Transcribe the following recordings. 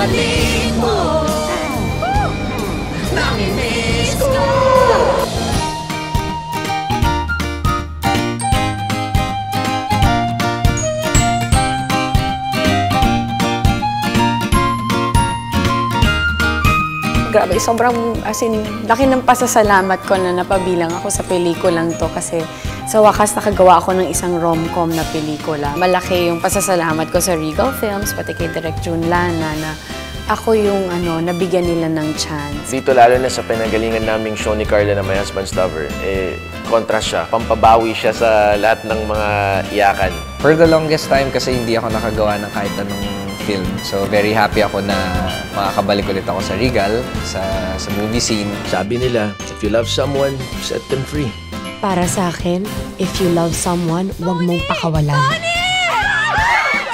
balik mo. Nami-miss ko. Grabe, sobrang, as in, laki ng pasasalamat ko na napabilang ako sa pelikulang to kasi sa wakas nakagawa ako ng isang rom-com na pelikula. Malaki yung pasasalamat ko sa Regal Films, pati kay Direk June Lana na ako yung nabigyan nila ng chance. Dito lalo na sa pinagalingan naming show ni Carla na My Husband's Lover, contrast siya, pampabawi siya sa lahat ng mga iyakan. For the longest time kasi hindi ako nakagawa ng kahit anong film. So very happy ako na makakabalik ulit ako sa Regal, sa movie scene. Sabi nila, if you love someone, set them free. Para sa akin, if you love someone, huwag mong pakawalan.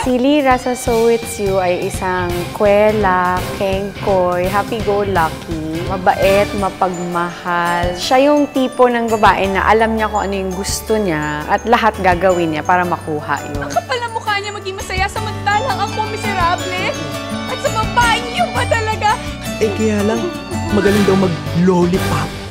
Si Lyra sa So It's You ay isang kwela, kengkoy, happy-go-lucky, mabait, mapagmahal. Siya yung tipo ng babae na alam niya kung ano yung gusto niya at lahat gagawin niya para makuha yun. Ang kapal na mukha niya maging masaya samantalang ako miserable. At sa babae niyo ba talaga? Kaya lang, magaling daw mag-lollipop.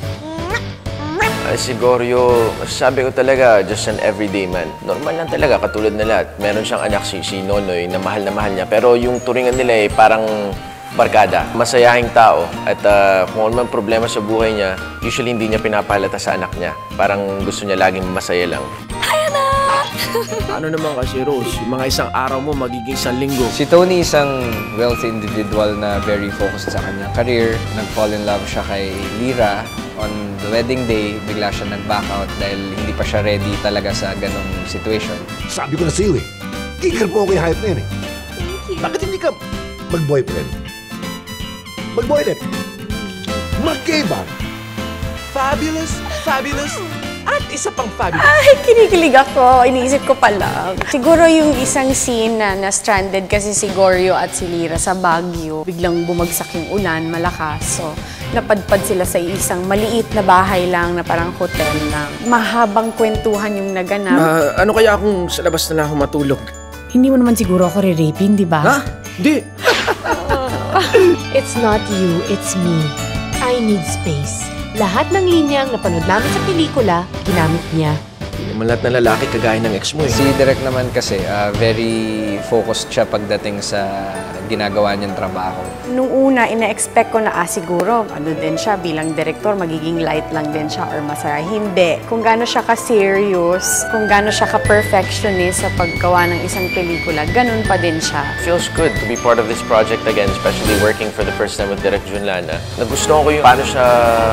Si Goryo, sabi ko talaga, just an everyday man. Normal lang talaga, katulad na lahat. Meron siyang anak si Nonoy na mahal niya. Pero yung turingan nila parang barkada. Masayahing tao. At kung ano man problema sa buhay niya, usually hindi niya pinapahalata sa anak niya. Parang gusto niya laging masaya lang. Ano naman kasi, Rose, yung mga isang araw mo magiging isang linggo. Si Tony isang wealthy individual na very focused sa kanyang career. Nag-fall in love siya kay Lyra. On the wedding day, bigla siya nag-back out dahil hindi pa siya ready talaga sa ganong situation. Sabi ko na sa'yo kicker mo ako yung hype na yun Thank you. Bakit hindi ka mag-boyfriend? Mag-boylet? Mag-gay ba? Fabulous, fabulous, at isa pang fabulous. Ay, kinikilig ako. Iniisip ko pa lang. Siguro yung isang scene na stranded kasi si Goryo at si Lyra sa Baguio. Biglang bumagsak yung ulan, malakas. So, napadpad sila sa isang maliit na bahay lang na parang hotel lang. Mahabang kwentuhan yung naganap. Ano kaya kung sa labas na lang ako matulog? Hindi mo naman siguro ako re-raping, di ba? Ha? Di! It's not you, it's me. I need space. Lahat ng linyang napanood namin sa pelikula, ginamit niya. Hindi naman lahat ng lalaki kagaya ng ex mo Si Direk naman kasi, very focused siya pagdating sa ginagawa niyang trabaho. Nung una, ina-expect ko na siguro, din siya bilang director, magiging light lang din siya or masaya. Hindi. Kung gaano siya ka-serious, kung gaano siya ka-perfectionist sa paggawa ng isang pelikula, ganun pa din siya. Feels good to be part of this project again, especially working for the first time with Direk June Lana. Nagustuhan ko yung paano siya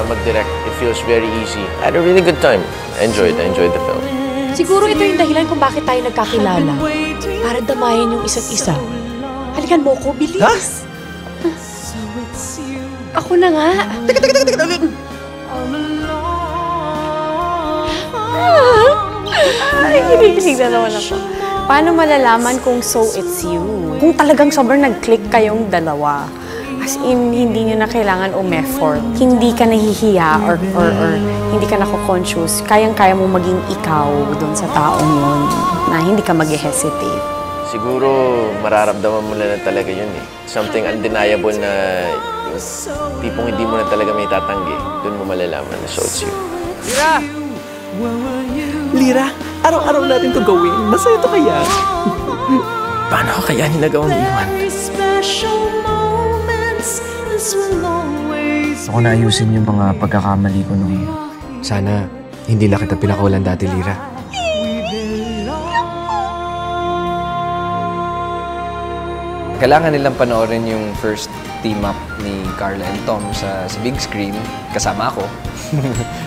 mag-direct. It feels very easy. I had a really good time. I enjoyed the film. Siguro ito yung dahilan kung bakit tayo nagkakilala. Para damayan yung isa't isa. Halikan mo ko, bilis! Ha? Ako na nga. Teka! Ay, kinikilig na naman ako. Paano malalaman kung so it's you? Kung talagang sobrang nag-click kayong dalawa. As in, hindi nyo na kailangan effort. Hindi ka nahihiya or hindi ka nako-conscious. Kayang-kaya mo maging ikaw doon sa taong yun na hindi ka mag-hesitate. Siguro mararamdaman mo na talaga yun Something undeniable na tipong hindi mo na talaga may tatanggi. Doon mo malalaman na so it's you. Lyra, araw-araw natin to gawin. Masaya to kaya. Paano ko kaya nilagawang iwan? Ako na ayusin yung mga pagkakamali ko nung sana hindi lang kita pinakawalan dati, Lyra. Kailangan nilang panoorin yung first team-up ni Carla and Tom sa big screen, kasama ako.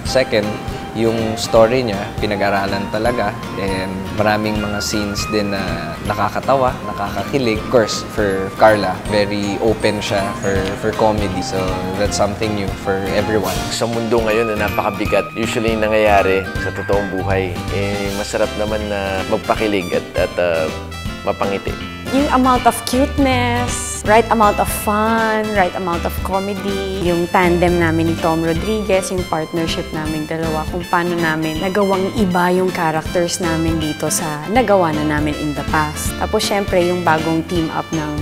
Second, yung story niya, pinag-aralan talaga. And maraming mga scenes din na nakakatawa, nakakakilig. Of course, for Carla, very open siya for comedy. So that's something new for everyone. Sa mundo ngayon na napakabigat, usually nangyayari sa totoong buhay, masarap naman na magpakilig at mapangiti. Yung amount of cuteness, right amount of fun, right amount of comedy, yung tandem namin ni Tom Rodriguez, yung partnership namin dalawa, kung paano namin nagawang iba yung characters namin dito sa nagawa na namin in the past. Tapos syempre yung bagong team up ng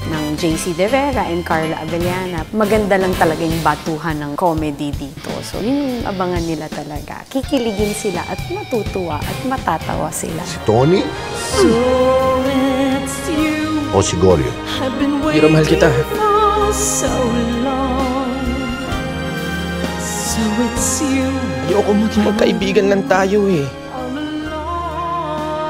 ng JC De Vera and Carla Abellana. Maganda lang talaga yung batuhan ng comedy dito. So, yun yung abangan nila talaga. Kikiligin sila at matutuwa at matatawa sila. Si Tony? O si Goryo? Hiro, mahal kita. Ayoko maging magkaibigan lang tayo eh.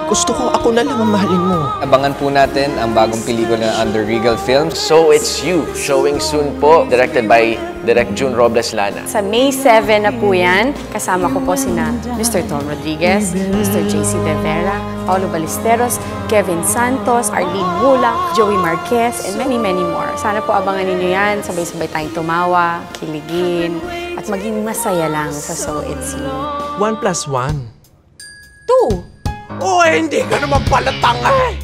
Gusto ko ako na lang ang mahalin mo. Abangan po natin ang bagong pelikula ng Under Regal Films. So It's You, showing soon po, directed by Direk June Robles Lana. Sa May 7 na po yan, kasama ko po sina Mr. Tom Rodriguez, Mr. JC De Vera, Paulo Ballesteros, Kevin Santos, Arlene Mulak, Joey Marquez, and many, many more. Sana po abangan ninyo yan. Sabay-sabay tayong tumawa, kiligin, at maging masaya lang sa So It's You. 1 + 1. 2! Oh, hindi ka naman pala tanga eh.